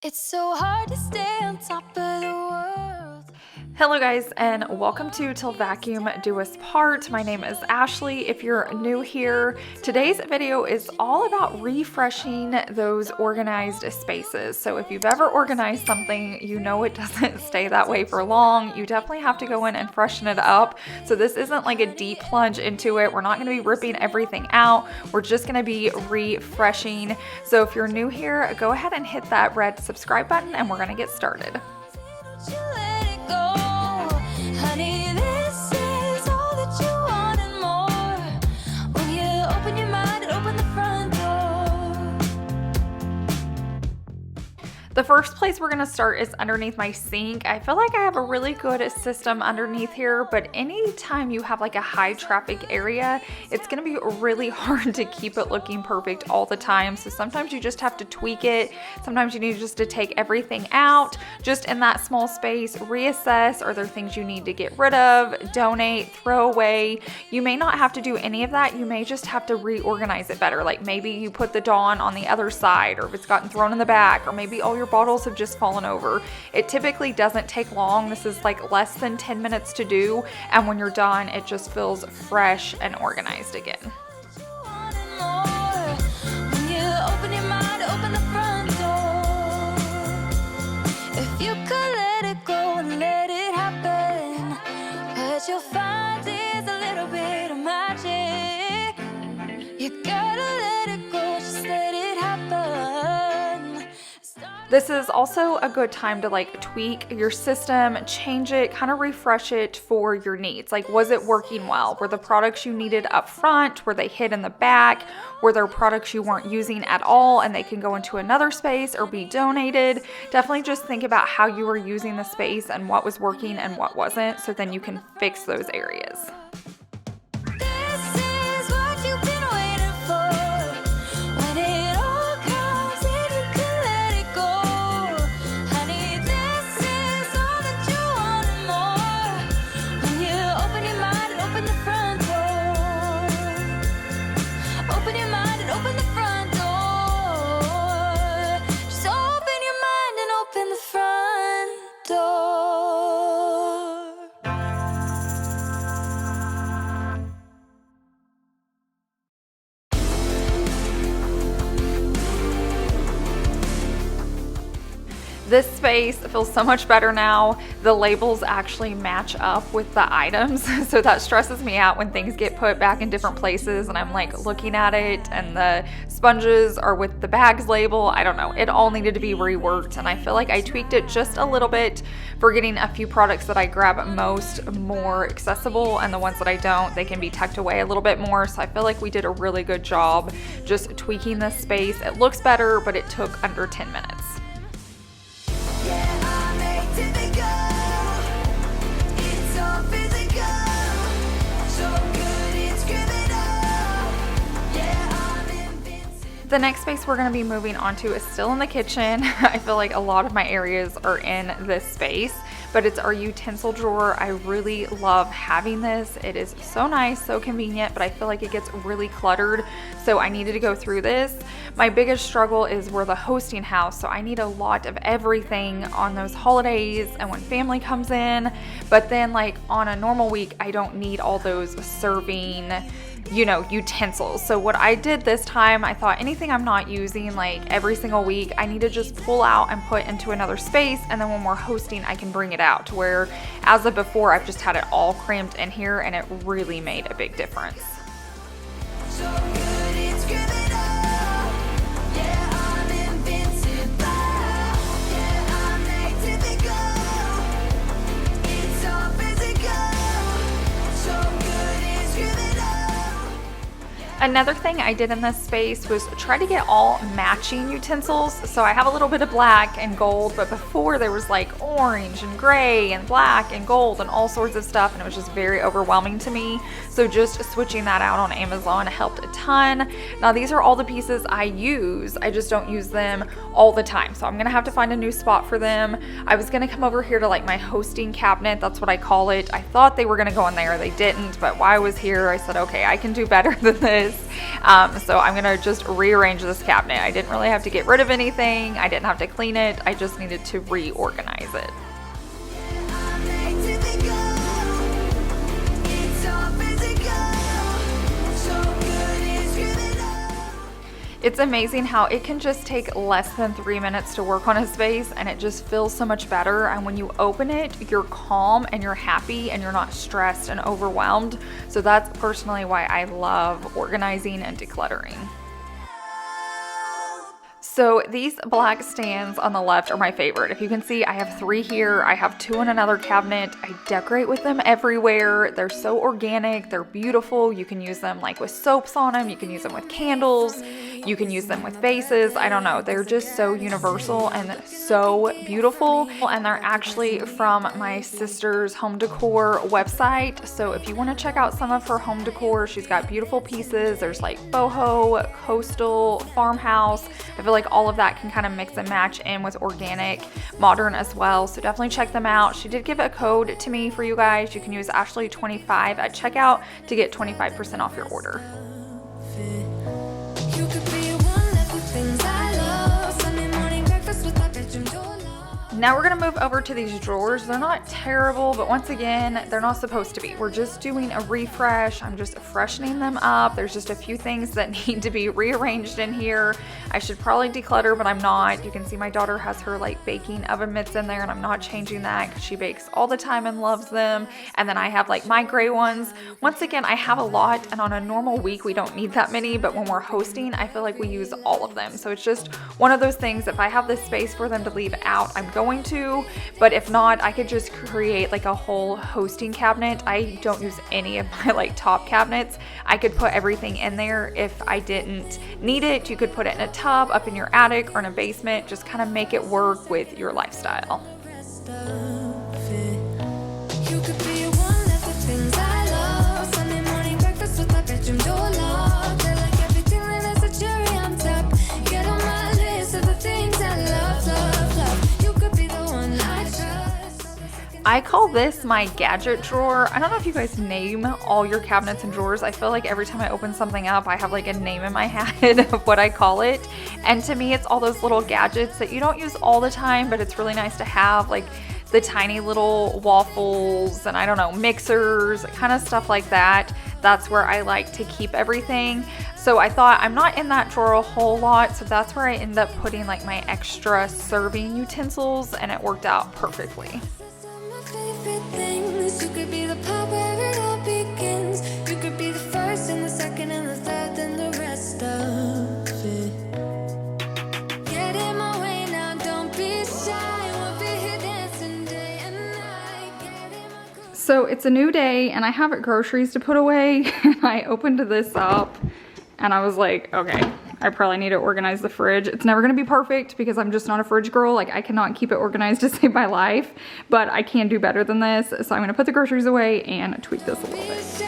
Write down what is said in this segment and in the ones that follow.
It's so hard to stay on top of the world. Hello guys, and welcome to Till Vacuum Do Us Part. My name is Ashley. If you're new here, today's video is all about refreshing those organized spaces. So if you've ever organized something, you know it doesn't stay that way for long. You definitely have to go in and freshen it up. So this isn't like a deep plunge into it. We're not going to be ripping everything out. We're just going to be refreshing. So if you're new here, go ahead and hit that red subscribe button and we're going to get started. Don't you let it go. Honey, this is all that you want and more. When you open your mind and open the front door. The first place we're going to start is underneath my sink. I feel like I have a really good system underneath here, but anytime you have like a high traffic area, it's going to be really hard to keep it looking perfect all the time. So sometimes you just have to tweak it. Sometimes you need just to take everything out just in that small space, reassess. Are there things you need to get rid of, donate, throw away? You may not have to do any of that. You may just have to reorganize it better. Like maybe you put the Dawn on the other side, or if it's gotten thrown in the back, or maybe all your bottles have just fallen over. It typically doesn't take long. This is like less than 10 minutes to do, and when you're done, it just feels fresh and organized again. If you could let it go and let it happen, what you'll find is a little bit of magic. You gotta let it go, just let it happen. This is also a good time to like tweak your system, change it, kind of refresh it for your needs. Like, was it working well? Were the products you needed up front? Were they hid in the back? Were there products you weren't using at all and they can go into another space or be donated? Definitely just think about how you were using the space and what was working and what wasn't, so then you can fix those areas. This space feels so much better now. The labels actually match up with the items, so that stresses me out when things get put back in different places and I'm like looking at it and the sponges are with the bags label. I don't know, it all needed to be reworked, and I feel like I tweaked it just a little bit for getting a few products that I grab most more accessible, and the ones that I don't, they can be tucked away a little bit more. So I feel like we did a really good job just tweaking this space. It looks better, but it took under 10 minutes. The next space we're going to be moving on to is still in the kitchen. I feel like a lot of my areas are in this space, but it's our utensil drawer. I really love having this. It is so nice, so convenient, but I feel like it gets really cluttered, so I needed to go through this. My biggest struggle is we're the hosting house, so I need a lot of everything on those holidays and when family comes in, but then like on a normal week, I don't need all those serving, you know, utensils. So what I did this time, I thought anything I'm not using like every single week, I need to just pull out and put into another space, and then when we're hosting, I can bring it out to where, as of before, I've just had it all cramped in here, and it really made a big difference. Another thing I did in this space was try to get all matching utensils. So I have a little bit of black and gold, but before there was like orange and gray and black and gold and all sorts of stuff, and it was just very overwhelming to me. So just switching that out on Amazon helped a ton. Now these are all the pieces I use. I just don't use them all the time. So I'm gonna have to find a new spot for them. I was gonna come over here to like my hosting cabinet, that's what I call it. I thought they were gonna go in there, they didn't, but while I was here, I said, okay, I can do better than this. this. So I'm gonna just rearrange this cabinet. I didn't really have to get rid of anything. I didn't have to clean it. I just needed to reorganize it. It's amazing how it can just take less than 3 minutes to work on a space and it just feels so much better. And when you open it, you're calm and you're happy and you're not stressed and overwhelmed. So that's personally why I love organizing and decluttering. So these black stands on the left are my favorite. If you can see, I have 3 here. I have 2 in another cabinet. I decorate with them everywhere. They're so organic. They're beautiful. You can use them like with soaps on them. You can use them with candles. You can use them with vases. I don't know. They're just so universal and so beautiful. And they're actually from my sister's home decor website. So if you want to check out some of her home decor, she's got beautiful pieces. There's like boho, coastal, farmhouse. I feel like all of that can kind of mix and match in with organic, modern as well. So definitely check them out. She did give a code to me for you guys. You can use Ashley25 at checkout to get 25% off your order. Now we're gonna move over to these drawers. They're not terrible, but once again, they're not supposed to be. We're just doing a refresh. I'm just freshening them up. There's just a few things that need to be rearranged in here. I should probably declutter, but I'm not. You can see my daughter has her like baking oven mitts in there and I'm not changing that because she bakes all the time and loves them. And then I have like my gray ones. Once again, I have a lot and on a normal week, we don't need that many, but when we're hosting, I feel like we use all of them. So it's just one of those things. If I have this space for them to leave out, I'm going to, but if not, I could just create like a whole hosting cabinet. I don't use any of my like top cabinets. I could put everything in there if I didn't need it. You could put it in a tub up in your attic or in a basement, just kind of make it work with your lifestyle. I call this my gadget drawer. I don't know if you guys name all your cabinets and drawers. I feel like every time I open something up, I have like a name in my head of what I call it. And to me, it's all those little gadgets that you don't use all the time, but it's really nice to have, like the tiny little waffles and I don't know, mixers, kind of stuff like that. That's where I like to keep everything. So I thought I'm not in that drawer a whole lot, so that's where I end up putting like my extra serving utensils, and it worked out perfectly. You could be the part where it all begins. You could be the first and the second and the third and the rest of it. Get in my way now, don't be shy. We'll be here dancing day and night. So it's a new day and I have groceries to put away. And I opened this up and I was like, okay, I probably need to organize the fridge. It's never gonna be perfect because I'm just not a fridge girl. Like I cannot keep it organized to save my life, but I can do better than this. So I'm gonna put the groceries away and tweak this a little bit.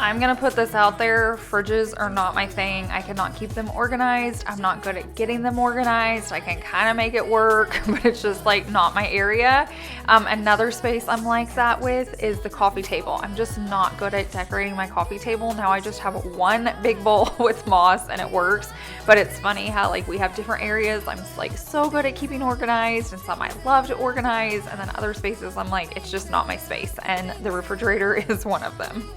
I'm gonna put this out there. Fridges are not my thing. I cannot keep them organized. I'm not good at getting them organized. I can kind of make it work, but it's just like not my area. Another space I'm like that with is the coffee table. I'm just not good at decorating my coffee table. Now I just have one big bowl with moss and it works, but it's funny how like we have different areas. I'm like so good at keeping organized, and some I love to organize, and then other spaces I'm like, it's just not my space, and the refrigerator is one of them.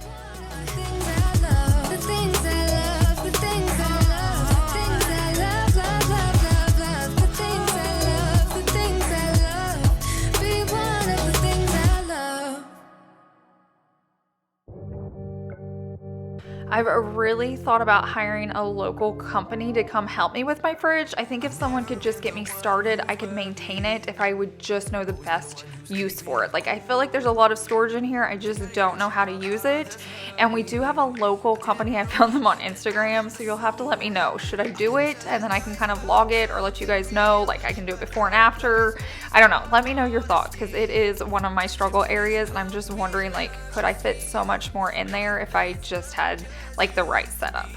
I've really thought about hiring a local company to come help me with my fridge. I think if someone could just get me started, I could maintain it if I would just know the best use for it. Like I feel like there's a lot of storage in here. I just don't know how to use it. And we do have a local company. I found them on Instagram. So you'll have to let me know, should I do it? And then I can kind of vlog it or let you guys know, like I can do it before and after. I don't know. Let me know your thoughts because it is one of my struggle areas. And I'm just wondering, like, could I fit so much more in there if I just had like the right setup?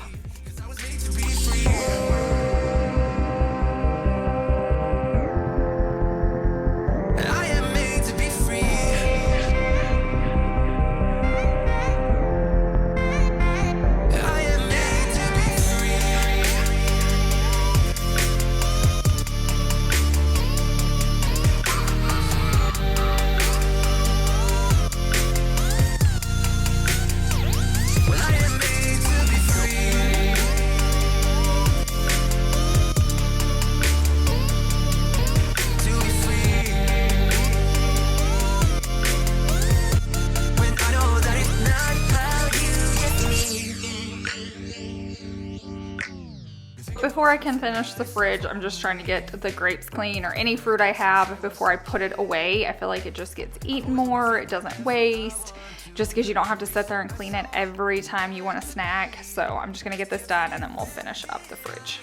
Before I can finish the fridge, I'm just trying to get the grapes clean or any fruit I have before I put it away. I feel like it just gets eaten more, it doesn't waste, just because you don't have to sit there and clean it every time you want a snack. So I'm just gonna get this done and then we'll finish up the fridge.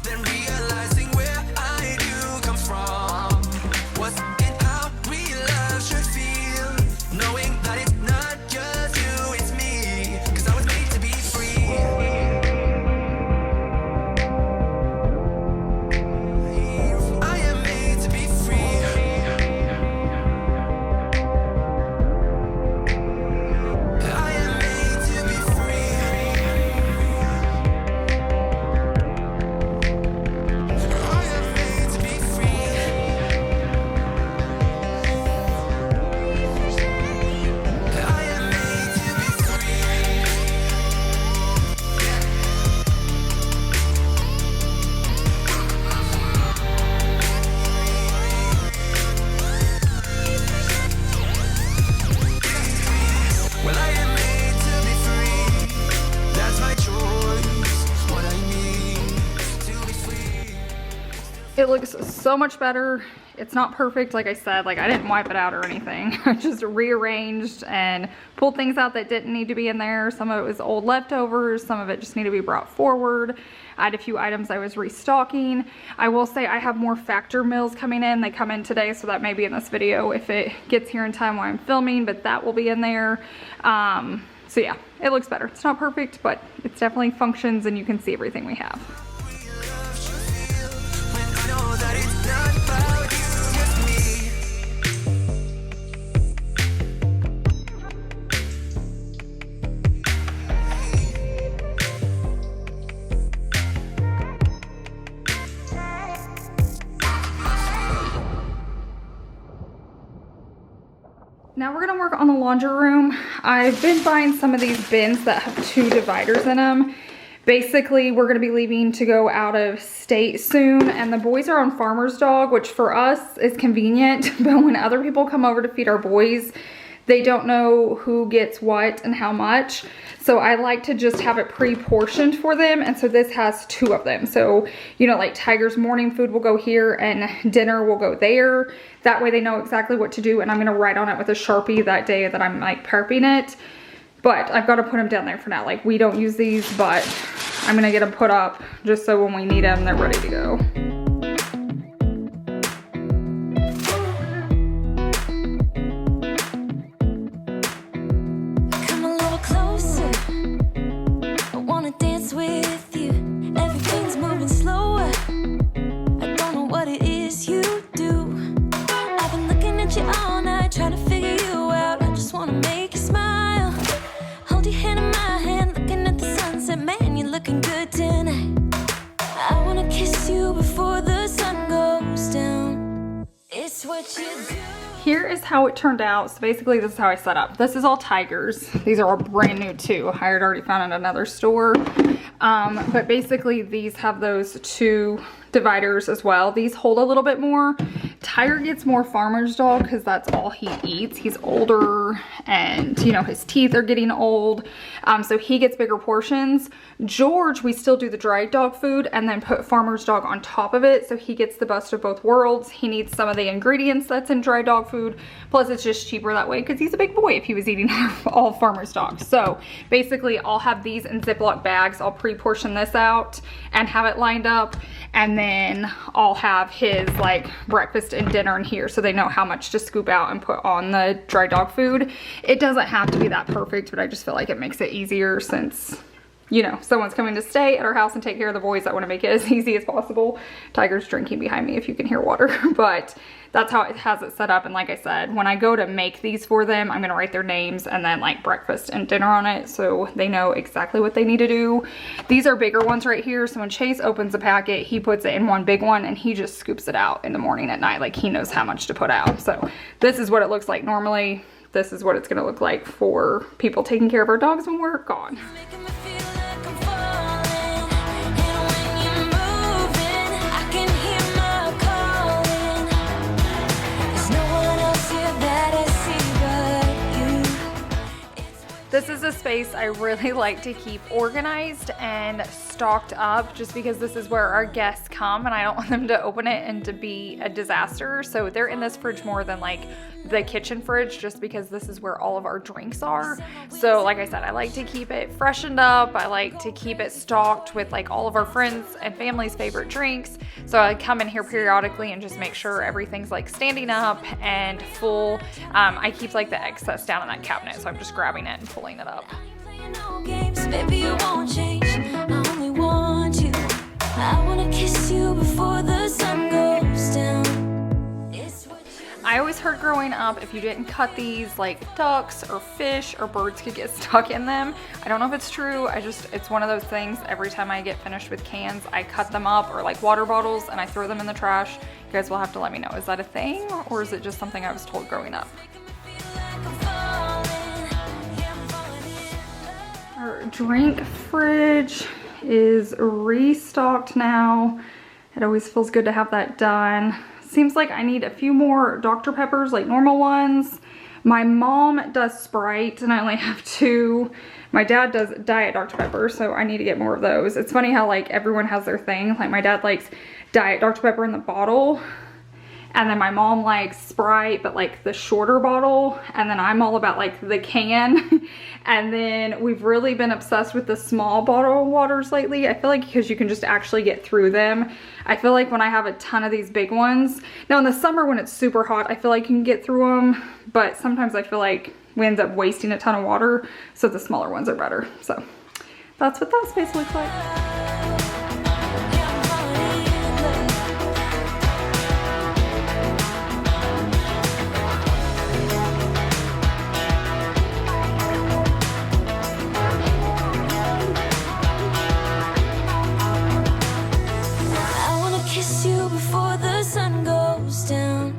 Then realizing where I do come from, what's it how real love should feel, knowing that it's not just you, it's me, 'cause I was made to be free. I am made to be free. I am made to be free. I am made to be free. I am made to be free. Well, I am made to be free. That's my choice. What I need to be free. It looks so much better. It's not perfect, like I said, like I didn't wipe it out or anything. I just rearranged and pulled things out that didn't need to be in there. Some of it was old leftovers, some of it just needed to be brought forward. I had a few items I was restocking. I will say I have more Factor meals coming in. They come in today, so that may be in this video if it gets here in time while I'm filming, but that will be in there. So yeah, it looks better. It's not perfect, but it definitely functions and you can see everything we have. Love should feel when I know that it's not about you, just me. Now we're gonna work on the laundry room. I've been buying some of these bins that have 2 dividers in them. Basically, we're gonna be leaving to go out of state soon, and the boys are on Farmer's Dog, which for us is convenient, but when other people come over to feed our boys, they don't know who gets what and how much. So I like to just have it pre-portioned for them, and so this has 2 of them. So, you know, like Tiger's morning food will go here and dinner will go there. That way they know exactly what to do, and I'm gonna write on it with a Sharpie that day that I'm like prepping it. But I've got to put them down there for now. Like, we don't use these, but I'm gonna get them put up just so when we need them, they're ready to go. Come a little closer. I wanna dance with you. Everything's moving slower. I don't know what it is you do. I've been looking at you all night, trying to figure you out. I just wanna make you smile. Hold your hand in my hand, looking at the sunset. Man, you're looking good tonight. I wanna kiss you before the sun goes down. It's what you do. Here is how it turned out. So basically this is how I set up. This is all Tigers. These are all brand new too. I had already found at another store. But basically these have those 2 dividers as well. These hold a little bit more. Tiger gets more Farmer's Dog because that's all he eats. He's older and, you know, his teeth are getting old. So he gets bigger portions. George, we still do the dry dog food and then put Farmer's Dog on top of it. So he gets the best of both worlds. He needs some of the ingredients that's in dry dog food. Plus it's just cheaper that way because he's a big boy if he was eating all Farmer's Dog. So basically I'll have these in Ziploc bags. I'll pre-portion this out and have it lined up. And then I'll have his like breakfast and dinner in here so they know how much to scoop out and put on the dry dog food. It doesn't have to be that perfect, but I just feel like it makes it easier since, you know, someone's coming to stay at our house and take care of the boys. I want to make it as easy as possible. Tiger's drinking behind me if you can hear water, but that's how it has it set up. And like I said, when I go to make these for them, I'm gonna write their names and then like breakfast and dinner on it so they know exactly what they need to do. These are bigger ones right here. So when Chase opens a packet, he puts it in one big one and he just scoops it out in the morning at night. Like he knows how much to put out. So this is what it looks like normally. This is what it's gonna look like for people taking care of our dogs when we're gone. Making me feel like I'm falling. And when you're moving, I can hear my calling. There's no one else here that I see but you. This is a space I really like to keep organized and stocked up just because this is where our guests come and I don't want them to open it and to be a disaster. So they're in this fridge more than like the kitchen fridge, just because this is where all of our drinks are. So like I said, I like to keep it freshened up. I like to keep it stocked with like all of our friends and family's favorite drinks. So I come in here periodically and just make sure everything's like standing up and full. I keep like the excess down in that cabinet, so I'm just grabbing it and pulling it up. No games, baby, you won't change. I only want you. I wanna kiss you before the sun goes down. It's what you I always heard growing up, if you didn't cut these, like ducks or fish or birds could get stuck in them. I don't know if it's true. It's one of those things. Every time I get finished with cans, I cut them up, or like water bottles, and I throw them in the trash. You guys will have to let me know. Is that a thing, or is it just something I was told growing up? feel like I'm falling. Yeah, I'm falling in love. Our drink fridge is restocked now. It always feels good to have that done. Seems like I need a few more Dr. Peppers, like normal ones. My mom does Sprite and I only have 2. My dad does Diet Dr. Pepper, so I need to get more of those. It's funny how like everyone has their thing. Like my dad likes Diet Dr. Pepper in the bottle, and then my mom likes Sprite, but like the shorter bottle. And then I'm all about like the can. And then we've really been obsessed with the small bottle waters lately. I feel like because you can just actually get through them. I feel like when I have a ton of these big ones, now in the summer when it's super hot, I feel like you can get through them. But sometimes I feel like we end up wasting a ton of water. So the smaller ones are better. So that's what that space looks like. Yeah, I'm falling in love. I wanna kiss you before the sun goes down.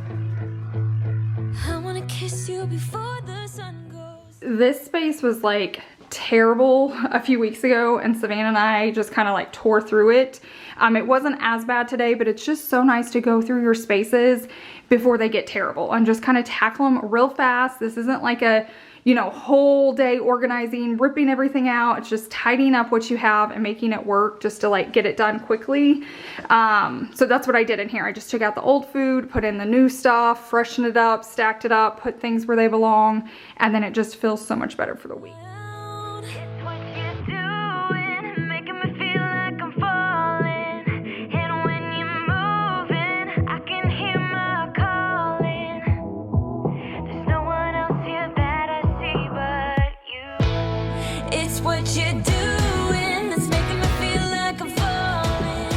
I wanna kiss you before the sun goes down. This space was like terrible a few weeks ago, and Savannah and I just kind of like tore through it. It wasn't as bad today, but it's just so nice to go through your spaces before they get terrible and just kind of tackle them real fast. This isn't like a, you know, whole day organizing, ripping everything out. It's just tidying up what you have and making it work just to like get it done quickly. So that's what I did in here. I just took out the old food, put in the new stuff, freshened it up, stacked it up, put things where they belong, and then it just feels so much better for the week. It's what you're doing, making me feel like I'm falling. And when you're moving, I can hear my calling. There's no one else here that I see but you. It's what you're doing that's making me feel like I'm falling.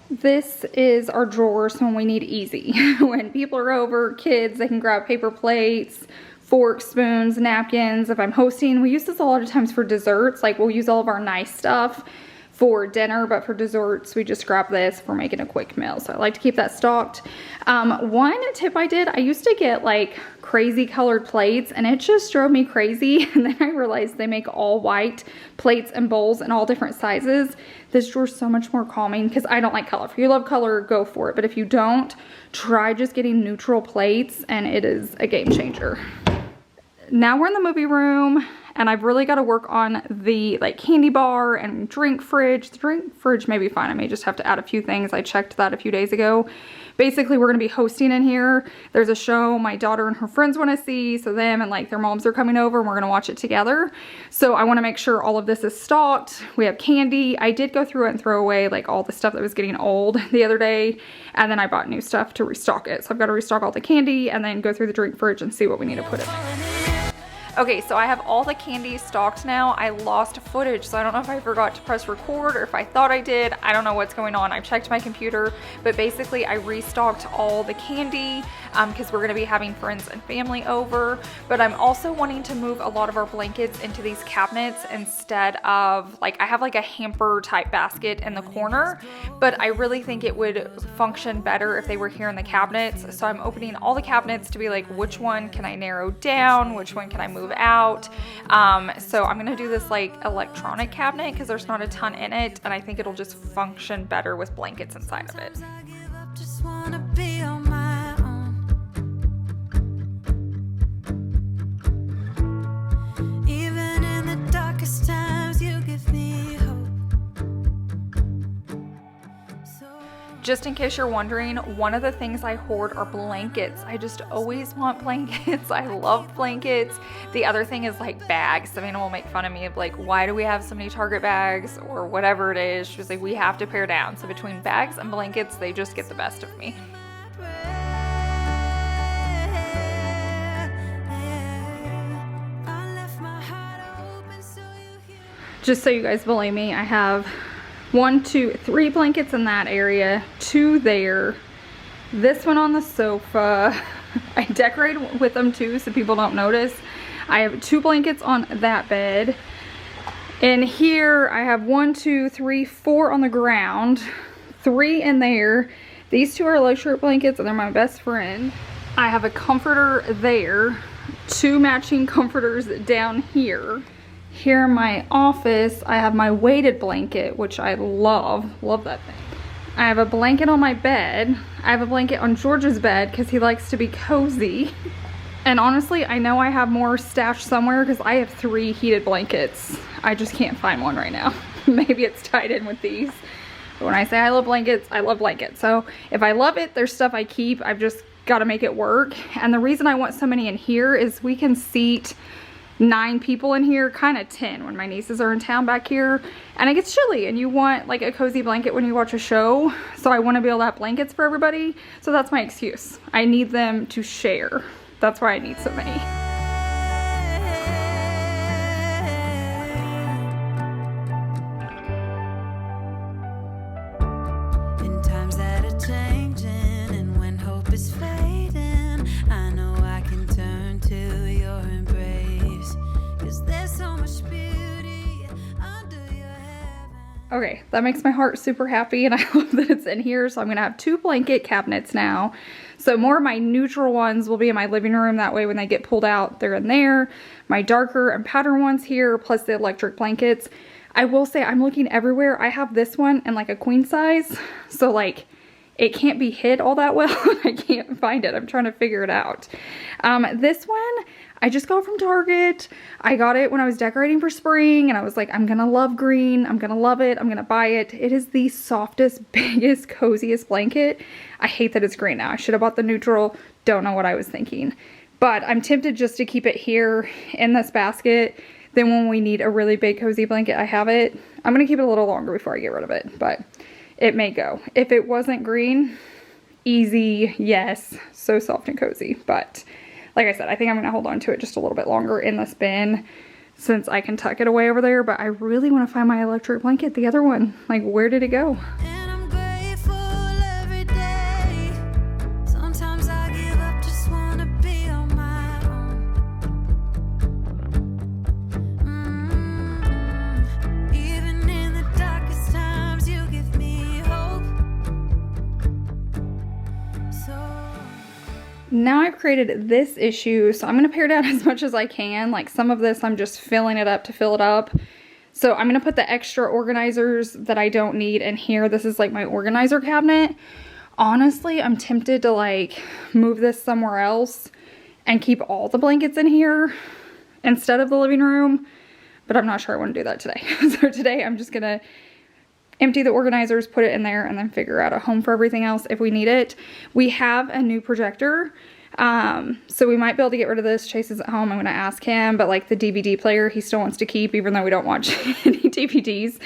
This is our drawers when we need easy. When people are over, kids, they can grab paper plates, forks, spoons, napkins. If I'm hosting, we use this a lot of times for desserts. Like we'll use all of our nice stuff for dinner, but for desserts, we just grab this for making a quick meal. So I like to keep that stocked. One tip I did, I used to get like crazy colored plates and it just drove me crazy. And then I realized they make all white plates and bowls in all different sizes. This drawer's so much more calming because I don't like color. If you love color, go for it. But if you don't, try just getting neutral plates and it is a game changer. Now we're in the movie room and I've really got to work on the like candy bar and drink fridge. The drink fridge may be fine. I may just have to add a few things. I checked that a few days ago. Basically, we're going to be hosting in here. There's a show my daughter and her friends want to see. So them and like their moms are coming over and we're going to watch it together. So I want to make sure all of this is stocked. We have candy. I did go through it and throw away like all the stuff that was getting old the other day. And then I bought new stuff to restock it. So I've got to restock all the candy and then go through the drink fridge and see what we need to put in there. Okay, so I have all the candy stocked now. I lost footage, so I don't know if I forgot to press record or if I thought I did. I don't know what's going on. I've checked my computer, but basically I restocked all the candy because we're gonna be having friends and family over. But I'm also wanting to move a lot of our blankets into these cabinets instead of, like, I have like a hamper type basket in the corner, but I really think it would function better if they were here in the cabinets. So I'm opening all the cabinets to be like, which one can I narrow down? Which one can I move out? So I'm gonna do this like electronic cabinet because there's not a ton in it, and I think it'll just function better with blankets inside of it. I give up, just wanna be on my own. Even in the darkest times, you give Just in case you're wondering, one of the things I hoard are blankets. I just always want blankets. I love blankets. The other thing is like bags. Savannah will make fun of me of like, why do we have so many Target bags or whatever it is? She was like, we have to pare down. So between bags and blankets, they just get the best of me. Just so you guys believe me, I have 1, 2, 3 blankets in that area, 2 there, this one on the sofa. I decorate with them too so people don't notice. I have 2 blankets on that bed. In here I have 1, 2, 3, 4 on the ground, 3 in there. These 2 are low shirt blankets and they're my best friend. I have a comforter there, 2 matching comforters down here. Here in my office, I have my weighted blanket, which I love that thing. I have a blanket on my bed. I have a blanket on George's bed because he likes to be cozy. And honestly, I know I have more stashed somewhere because I have 3 heated blankets. I just can't find one right now. Maybe it's tied in with these. But when I say I love blankets, I love blankets. So if I love it, there's stuff I keep. I've just got to make it work. And the reason I want so many in here is we can seat 9 people in here, kind of 10 when my nieces are in town back here, and it gets chilly and you want like a cozy blanket when you watch a show. So I want to be able to have blankets for everybody. So that's my excuse. I need them to share. That's why I need so many. In times that are changing and when hope is fading, I know I can turn to your embrace, 'cause there's so much beauty under your heaven. Okay, that makes my heart super happy and I love that it's in here. So I'm gonna have 2 blanket cabinets now. So more of my neutral ones will be in my living room. That way when they get pulled out, they're in there. My darker and pattern ones here, plus the electric blankets. I will say I'm looking everywhere. I have this one in like a queen size. So like it can't be hid all that well. I can't find it. I'm trying to figure it out. This one, I just got from Target. I got it when I was decorating for spring and I was like, I'm gonna love green. I'm gonna love it. I'm gonna buy it. It is the softest, biggest, coziest blanket. I hate that it's green now. I should have bought the neutral. Don't know what I was thinking. But I'm tempted just to keep it here in this basket. Then when we need a really big cozy blanket, I have it. I'm gonna keep it a little longer before I get rid of it, but it may go. If it wasn't green, easy, yes. So soft and cozy, but like I said, I think I'm gonna hold on to it just a little bit longer in this bin since I can tuck it away over there, but I really wanna find my electric blanket, the other one. Like, where did it go? And I'm grateful every day. Sometimes I give up, just wanna be on my own. Even in the darkest times, you give me hope. So Now I've created this issue, so I'm gonna pare down as much as I can. Like some of this, I'm just filling it up to fill it up. So I'm gonna put the extra organizers that I don't need in here. This is like my organizer cabinet. Honestly, I'm tempted to like move this somewhere else and keep all the blankets in here instead of the living room, but I'm not sure I wanna do that today. So today I'm just gonna empty the organizers, put it in there, and then figure out a home for everything else if we need it. We have a new projector, so we might be able to get rid of this. Chase is at home, I'm gonna ask him, but like the DVD player he still wants to keep even though we don't watch any DVDs.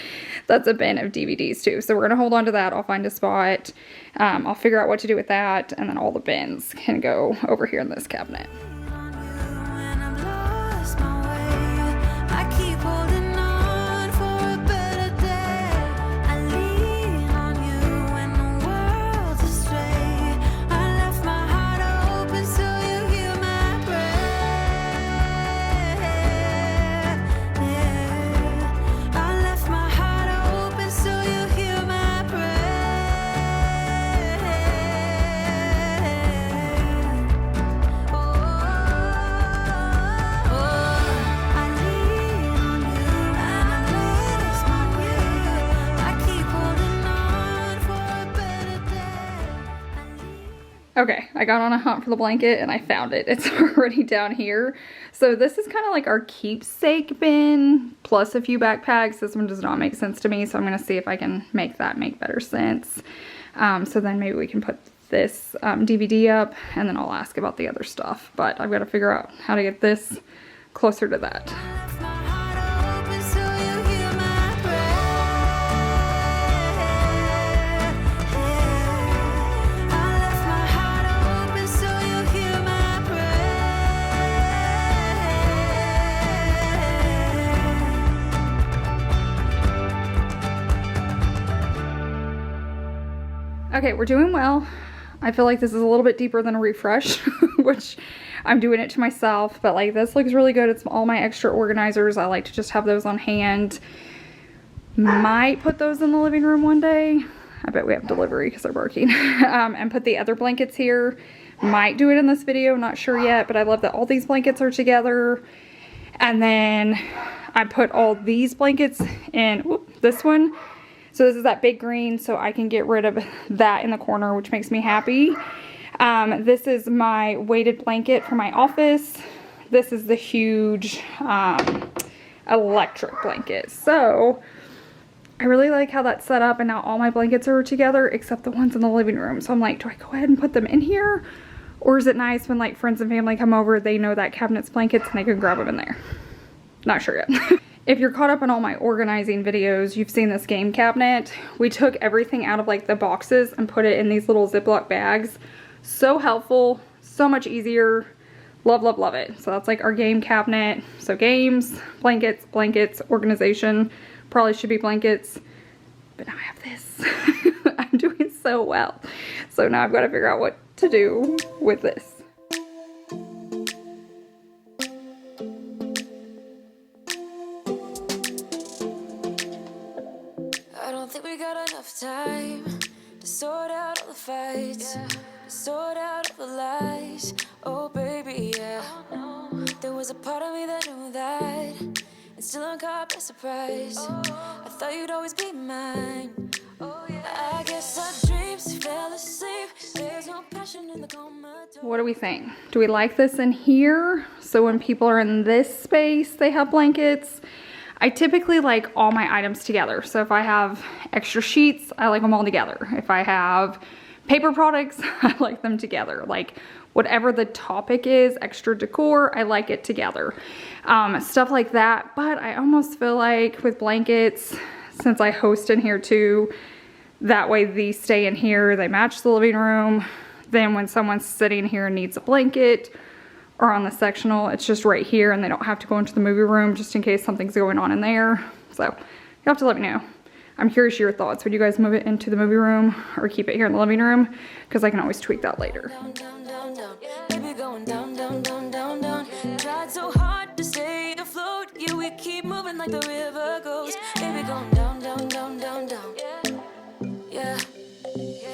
That's a bin of DVDs too, so we're gonna hold on to that. I'll find a spot. I'll figure out what to do with that, and then all the bins can go over here in this cabinet. on you when I've lost my way. I keep holding on for a better day. I lean on you when the world's astray. I left my heart open so you hear my prayer. I left my heart open so you hear my prayer. I lean on you and I lost my way. I keep holding on for a better day. Okay, I got on a hunt for the blanket and I found it. It's already down here. So this is kind of like our keepsake bin plus a few backpacks. This one does not make sense to me, so I'm gonna see if I can make that make better sense. So then maybe we can put this DVD up, and then I'll ask about the other stuff. But I've got to figure out how to get this closer to that. Okay, we're doing well. I feel like this is a little bit deeper than a refresh, which I'm doing it to myself, but like this looks really good. It's all my extra organizers. I like to just have those on hand. Might put those in the living room one day. I bet we have delivery because they're barking. And put the other blankets here. Might do it in this video, not sure yet, but I love that all these blankets are together. And then I put all these blankets in this one. So this is that big green, so I can get rid of that in the corner, which makes me happy. This is my weighted blanket for my office. This is the huge electric blanket. So I really like how that's set up, and now all my blankets are together except the ones in the living room. So I'm like, do I go ahead and put them in here? Or is it nice when like friends and family come over, they know that cabinet's blankets and they can grab them in there? Not sure yet. If you're caught up on all my organizing videos, you've seen this game cabinet. We took everything out of like the boxes and put it in these little Ziploc bags. So helpful, so much easier. Love, love, love it. So that's like our game cabinet. So games, blankets, organization. Probably should be blankets, but now I have this. I'm doing so well. So now I've got to figure out what to do with this. Time to sort out all the fights, to sort out all the lies. Oh baby, yeah. There was a part of me that knew that, and still I'm caught by surprise. I thought you'd always be mine. I guess our dreams fell asleep. There's no passion in the coma. What do we think? Do we like this in here? So when people are in this space, they have blankets. I typically like all my items together. So if I have extra sheets, I like them all together. If I have paper products, I like them together. Like whatever the topic is, extra decor, I like it together. Stuff like that. But I almost feel like with blankets, since I host in here too, that way these stay in here, they match the living room. Then when someone's sitting here and needs a blanket, or on the sectional, it's just right here and they don't have to go into the movie room just in case something's going on in there. So you have to let me know. I'm curious your thoughts. Would you guys move it into the movie room or keep it here in the living room? Because I can always tweak that later. Down, down, down, down. Baby going down, down, down, down, down. Tried so hard to stay afloat. Yeah, we keep moving like the river goes. Baby going down, down, down, down, down. Yeah.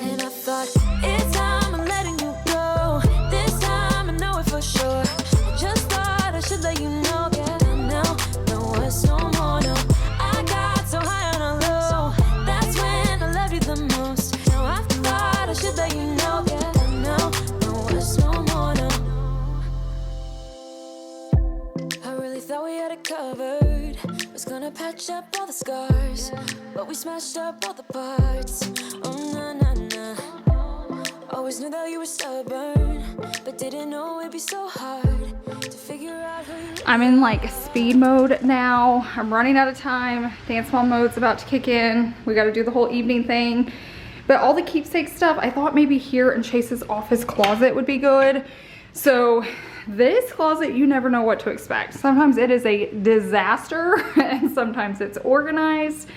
And I thought, it's time I'm letting you go. This time I know it for sure. I just thought I should let you know. Yeah, now, no words no more, no. I got so high on a low. That's when I loved you the most. Now I thought I should let you know. Yeah, now, no words no more, no. I really thought we had it covered. Was gonna patch up all the scars, but we smashed up all the parts. Oh, na, na, na. Always knew that you were stubborn, but didn't know it'd be so hard to figure out who you. I'm in like speed mode now. I'm running out of time. Dance mom mode's about to kick in. We got to do the whole evening thing. But all the keepsake stuff, I thought maybe here in Chase's office closet would be good. So this closet, you never know what to expect. Sometimes it is a disaster and sometimes it's organized.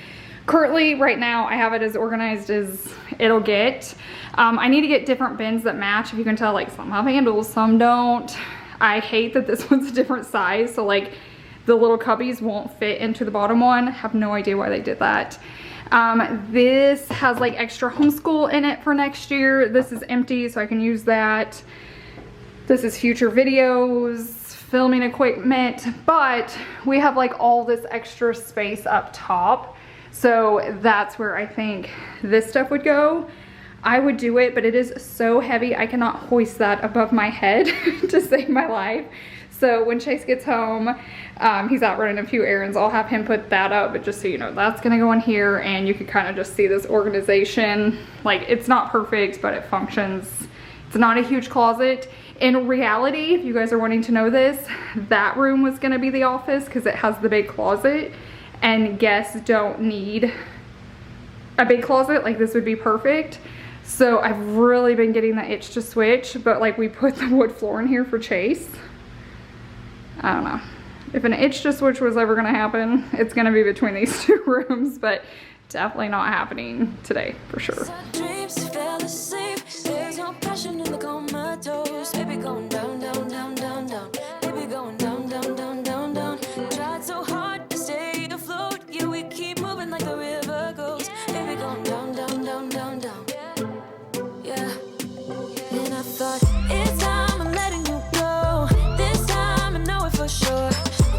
Currently, right now, I have it as organized as it'll get. I need to get different bins that match. If you can tell, like some have handles, some don't. I hate that this one's a different size. So like the little cubbies won't fit into the bottom one. I have no idea why they did that. This has like extra homeschool in it for next year. This is empty, so I can use that. This is future videos, filming equipment, but we have like all this extra space up top. So that's where I think this stuff would go. I would do it, but it is so heavy. I cannot hoist that above my head to save my life. So when Chase gets home, he's out running a few errands, I'll have him put that up, but just so you know, that's gonna go in here, and you can kind of just see this organization. Like, it's not perfect, but it functions. It's not a huge closet. In reality, if you guys are wanting to know this, that room was gonna be the office because it has the big closet, and guests don't need a big closet. Like, this would be perfect. So I've really been getting the itch to switch, but like, we put the wood floor in here for Chase. I don't know. If an itch to switch was ever gonna happen, it's gonna be between these two rooms, but definitely not happening today for sure. Dreams fell asleep. There's no passion in the comatose. Baby going down, down, down, down, down. Baby going down, down, down, down, down. Tried so hard to stay afloat. Yeah, we keep moving like the river goes. Baby going down, down, down, down, down. Yeah. And I thought, it's time I'm letting you go. This time I know it for sure.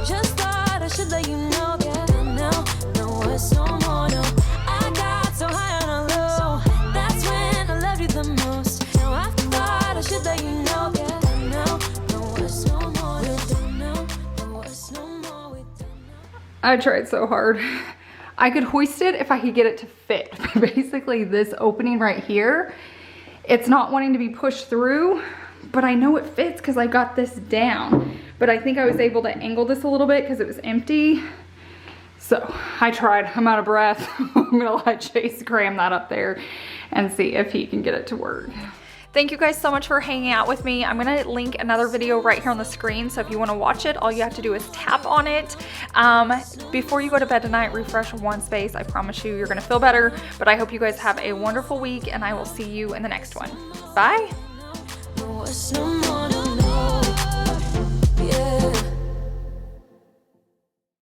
Just thought I should let you know. Yeah, now, no words no more, no. I got so high on a low. That's when I loved you the most. Now I thought I should let you know. Yeah, now, no words no more. We don't know. No words no more. We don't know. I tried so hard. I could hoist it if I could get it to fit. Basically, this opening right here, it's not wanting to be pushed through, but I know it fits because I got this down. But I think I was able to angle this a little bit because it was empty. So I tried. I'm out of breath. I'm gonna let Chase cram that up there and see if he can get it to work. Thank you guys so much for hanging out with me. I'm gonna link another video right here on the screen, so if you wanna watch it, all you have to do is tap on it. Before you go to bed tonight, refresh one space. I promise you're gonna feel better, but I hope you guys have a wonderful week, and I will see you in the next one. Bye. No words no more.